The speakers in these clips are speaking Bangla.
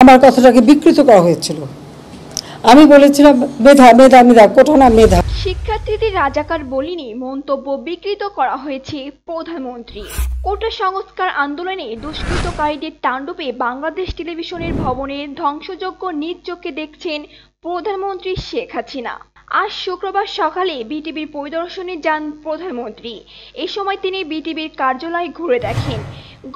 আমার কথাটাকে বিকৃত করা হয়েছিল। আমি বলেছিলাম মেধা মেধা মেধা, কোথাও না মেধা। শিক্ষার্থীদের রাজাকার বলিনি মন্তব্য বিকৃত করা হয়েছে প্রধানমন্ত্রী। কোটা সংস্কার আন্দোলনে দুষ্কৃতকারীদের তাণ্ডবে বাংলাদেশ টেলিভিশনের ভবনের ধ্বংসযজ্ঞ নিজ চোখে দেখছেন প্রধানমন্ত্রী শেখ হাসিনা। আজ শুক্রবার সকালে বিটিভির পরিদর্শনে যান প্রধানমন্ত্রী। এ সময় তিনি বিটিভির কার্যালয় ঘুরে দেখেন।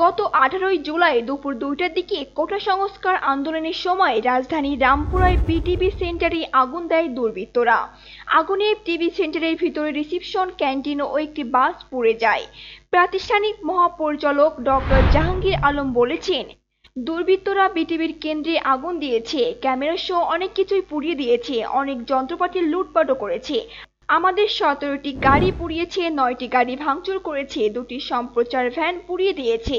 গত 18 জুলাই দুপুর 2টার দিকে কোটা সংস্কার আন্দোলনের সময় রাজধানীর রামপুরায় বিটিভি সেন্টারে আগুন দেয় দুর্বৃত্তরা। আগুনে টিভি সেন্টারের ভিতরে রিসেপশন, ক্যান্টিন ও একটি বাস পুড়ে যায়। প্রাতিষ্ঠানিক মহাপরিচালক ডক্টর জাহাঙ্গীর আলম বলেছেন, দুর্বৃত্তরা বিটিভির কেন্দ্রে আগুন দিয়েছে, ক্যামেরা সহ অনেক কিছুই পুড়িয়ে দিয়েছে, অনেক যন্ত্রপাতি লুটপাটও করেছে। আমাদের 17টি গাড়ি পুড়িয়েছে, 9টি গাড়ি ভাঙচুর করেছে, 2টি সম্প্রচার ভ্যান পুড়িয়ে দিয়েছে।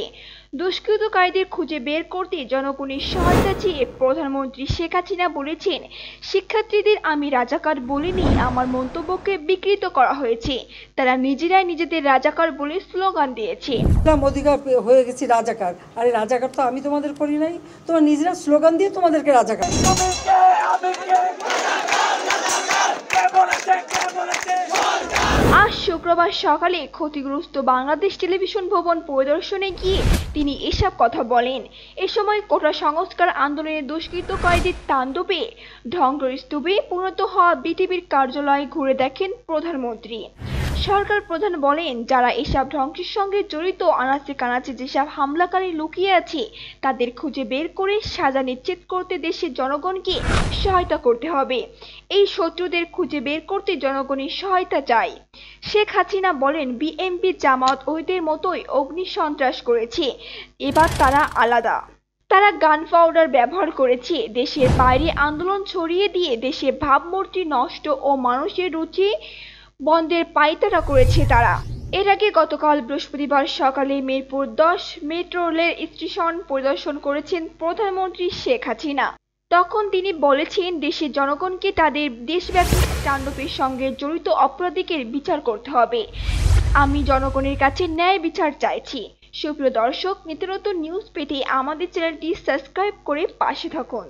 দুষ্কৃতকারীদের খুঁজে বের করতে জনগণের সহায়তা চেয়ে প্রধানমন্ত্রী শেখ হাসিনা বলেছেন, শিক্ষার্থীদের আমি রাজাকার বলিনি, আমার মন্তব্যকে বিকৃত করা হয়েছে। তারা নিজেরাই নিজেদের রাজাকার বলে স্লোগান দিয়েছে। অধিকার হয়ে গেছি রাজাকার। আরে রাজাকার তো আমি তোমাদের করি নাই, তোমরা নিজেরা স্লোগান দিয়ে তোমাদেরকে রাজাকার। আজ শুক্রবার সকালে ক্ষতিগ্রস্ত বাংলাদেশ টেলিভিশন ভবন পরিদর্শনে গিয়ে তিনি এসব কথা বলেন। এ সময় কোটা সংস্কার আন্দোলনের দুষ্কৃতকারীদের তাণ্ডবে ধ্বংসস্তূপে পরিণত হওয়া বিটিভির কার্যালয় ঘুরে দেখেন প্রধানমন্ত্রী। সরকার প্রধান বলেন, যারা এসব ধ্বংসের সঙ্গে জড়িত, আনাচে কানাচে যেসব হামলাকারী লুকিয়ে আছে তাদের খুঁজে বের করে সাজা নিশ্চিত করতে দেশের জনগণকে সহায়তা করতে হবে। এই শত্রুদের খুঁজে বের করতে জনগণের সহায়তা চাই। শেখ হাসিনা বলেন, বিএনপি জামাত ওদের মতোই অগ্নি সন্ত্রাস করেছে, এবার তারা আলাদা। তারা গান পাউডার ব্যবহার করেছে, দেশের বাইরে আন্দোলন ছড়িয়ে দিয়ে দেশে ভাবমূর্তি নষ্ট ও মানুষের রুচি বন্ধের পায়তারা করেছে তারা। এর আগে গতকাল বৃহস্পতিবার সকালে মিরপুর 10 মেট্রো রেল স্টেশন পরিদর্শন করেছেন প্রধানমন্ত্রী শেখ হাসিনা। তখন তিনি বলেছেন, দেশের জনগণকে তাদের দেশব্যাপী তাণ্ডবের সঙ্গে জড়িত অপরাধীদের বিচার করতে হবে। আমি জনগণের কাছে ন্যায় বিচার চাইছি। সুপ্রিয় দর্শক, নিত্যনতুন নিউজ পেতে আমাদের চ্যানেলটি সাবস্ক্রাইব করে পাশে থাকুন।